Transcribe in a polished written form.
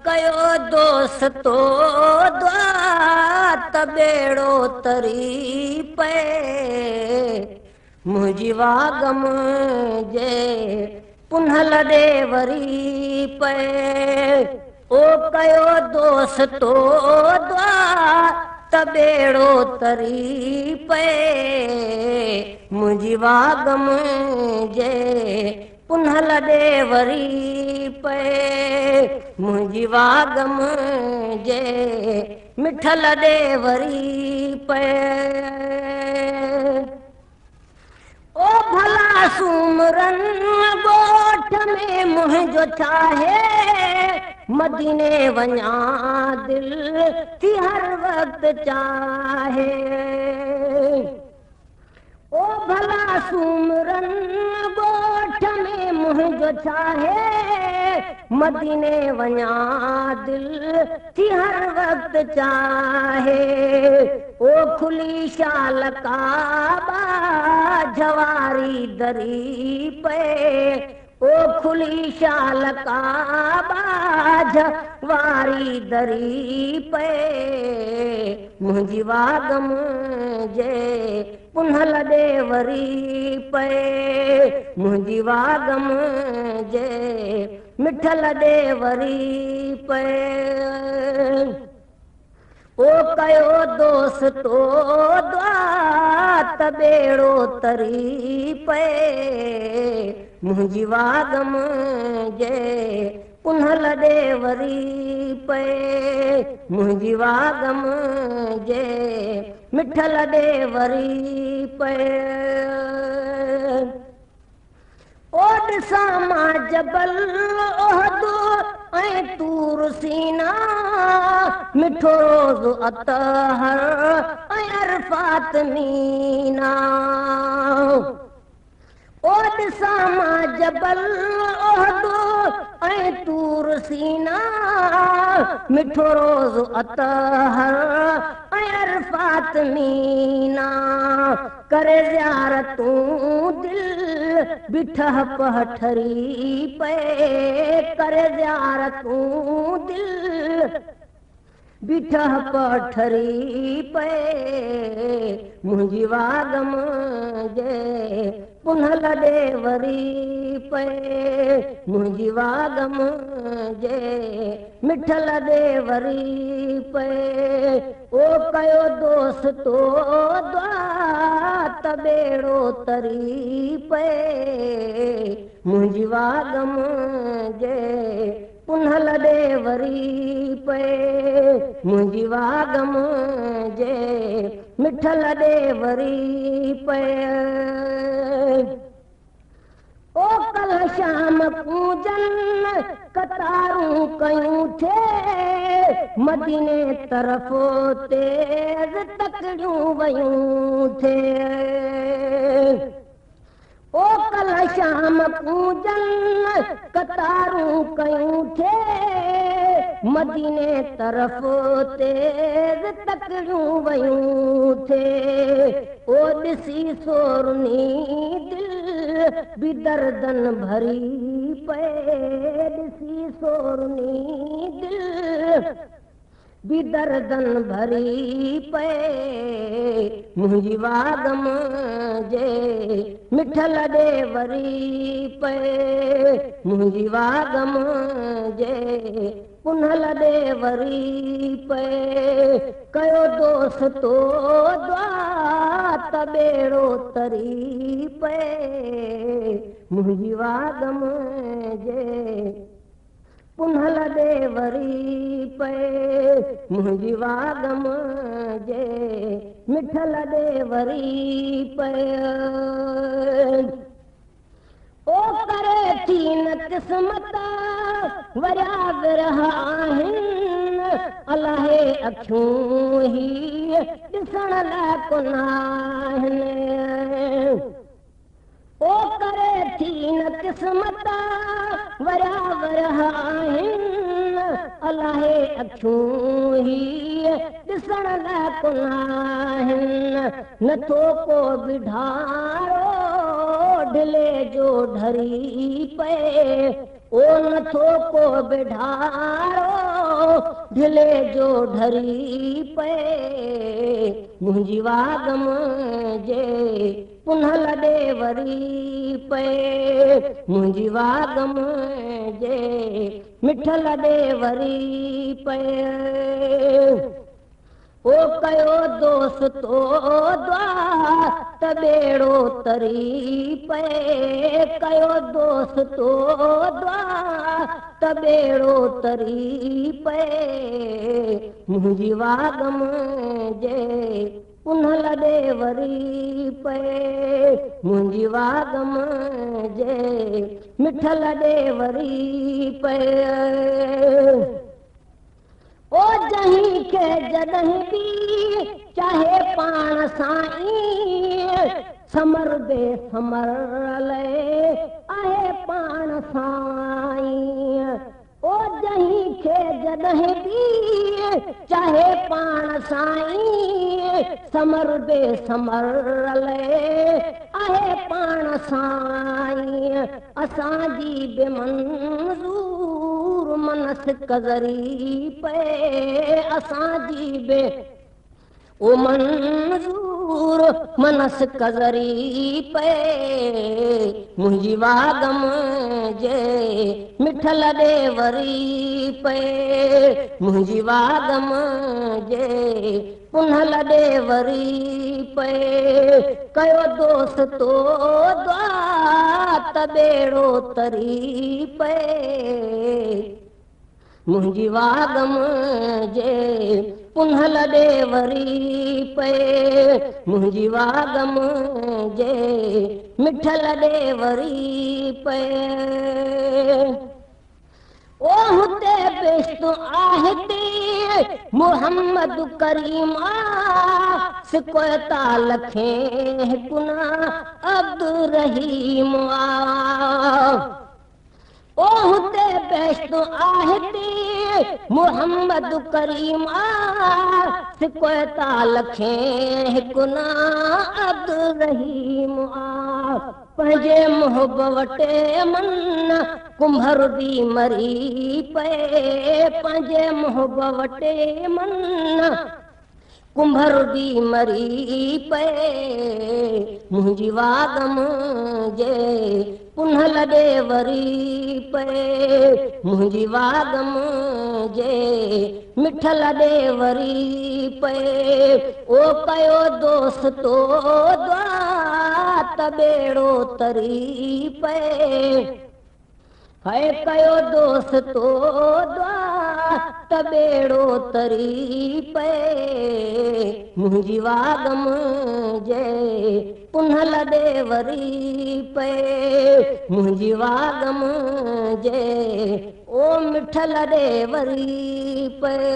कयो दोस्तो दुआ त बेड़ो तरी पे मुंहिंजी वागम जे पुनल दे वरी पे ओ कयो दोस्तो दुआ त बेड़ो तरी पे मुंहिंजी वागम जे पुनल दे वरी पे मुंहिंजी वागम जे मिठल दे वरी पे ओ भला सूमरन ॻोठ में मुंहिंजो छाहे मदीने वञा दिल थी हर वक़्त चाहे ओ भला सूमरन ॻोठ में मुंहिंजो छाहे मदीने वञा दिल थी हर वक़्त चाहे ओ खुली शाल काबा जवारी दरी पे ओ खुली शाल काबा जवारी दरी पे मुंहिंजी वागम जे पुनल दे वरी पे मुंहिंजी वागम जे मिठल दे वरी पे ओ कयो दोस्तो दुआ त बेड़ो तरी पे मुंहिंजी वागम जे पुनल दे वरी पे मुंहिंजी वागम जे मिठल दे वरी पे ओ ॾिसां मां जबल ओहदो ऐं तूर सीना मिठो रोज़ अतहर ऐं अरफात मीना ओ ॾिसां मां जबल ओहदो ऐं तूर सीना मिठो रोज़ अतहर ऐं अरफात मीना करे ज़ियारतूं दिल बिठह पठरी पे करे ज़ियारतूं दिल बिठह पठरी पे मुंहिंजी वागम जे पुनल दे वरी पे मुंहिंजी वागम जे मिठल दे वरी पे ओ कयो दोस्तो दुआ त बेड़ो तरी पे मुंहिंजी वागम जे पुनल दे वरी पे मुंहिंजी वागम जे मिठल दे वरी पे ओ कल शाम पूजन कतारूं कयूं थे मदीने तरफ़ तेज़ तकड़ियूं वयूं थे ओ कल शाम पूजन कतारूं कयूं थे मदीने तरफ़ तेज़ तकड़ियूं वयूं थे ओ ॾिसी सोरनी दिल बि दर्दन भरी पे ॾिसी सोरनी दिल बि दर्दन भरी पे मुंहिंजी वागम जे मिठल दे वरी पे मुंहिंजी वागम जे पुनल दे वरी पे कयो दोस्तो दुआ त बेड़ो तरी पे मुंहिंजी वागम जे पुनल दे वरी पे मुंहिंजी वागम जे मिठल दे वरी पे ओ करे थी न क़िस्मत वरिया विरह आहिनि अलाहे अखियूं ही ॾिसण लाइ कोन आहिनि ओ करे थी न क़िस्मत बराबर आहिनि अलाहे अखियूं ही ॾिसण लाइ कोन आहिनि नथो को बिढारो ढिले जो ढरी पए ओ नथो को बिढारो ढिले जो ढरी पए मुंहिंजी वागम जे पुनल ॾे वरी पए मुंहिंजी वागम जे मिठल ॾे वरी पए ओ कयो दोस्तो द्वा त ॿेड़ो तरी पए कयो दोस्तो द्वा त ॿेड़ो तरी पए मुंहिंजी वागम जे पुनल ॾे वरी पए मुंहिंजी वागम जे मिठल ॾे वरी पए ओ जहीं खे जॾहिं बि चाहे पाण साईं समर बेसमर आहे पाण साईं ओ जहीं खे जॾहिं बि चाहे पाण साईं समर बेसमर आहे पाण साईं असांजी बेमंज़ूर मनस कज़री पए असांजी बे ओ मंज़ूर मनस कज़री पए मुंहिंजी वागम जे मिठल ॾे वरी पए मुंहिंजी वागम जे पुनल ॾे वरी पए कयो दोस्तो द्वा त ॿेड़ो तरी पए मुंहिंजी वागम जे पुनल ॾे वरी पए मुंहिंजी वागम जे मिठल ॾे वरी पए ओ हुते बेश्तो आहे मोहम्मद करीम सिकोता लखें हिकुना अब्दुर रहीम ओ हुते बेश्तो आहे मोहम्मद करीम सिकोता लखें हिकुना अब्दुर रहीम पंहिंजे मोहब्बते मन कुंभर दी मरी पए पंहिंजे मोहब्बते मन कुंभर दी मरी पए मुंहिंजी वागम जे पुनल ॾे वरी पए मुंहिंजी वागम जे मिठल ॾे वरी पए ओ कयो दोस्तो द्वा त ॿेड़ो तरी पए है कयो दोस्तो द्वा त ॿेड़ो तरी पए मुंहिंजी वागम जे पुनल ॾे वरी पए मुंहिंजी वागम जे ओ मिठल ॾे वरी पए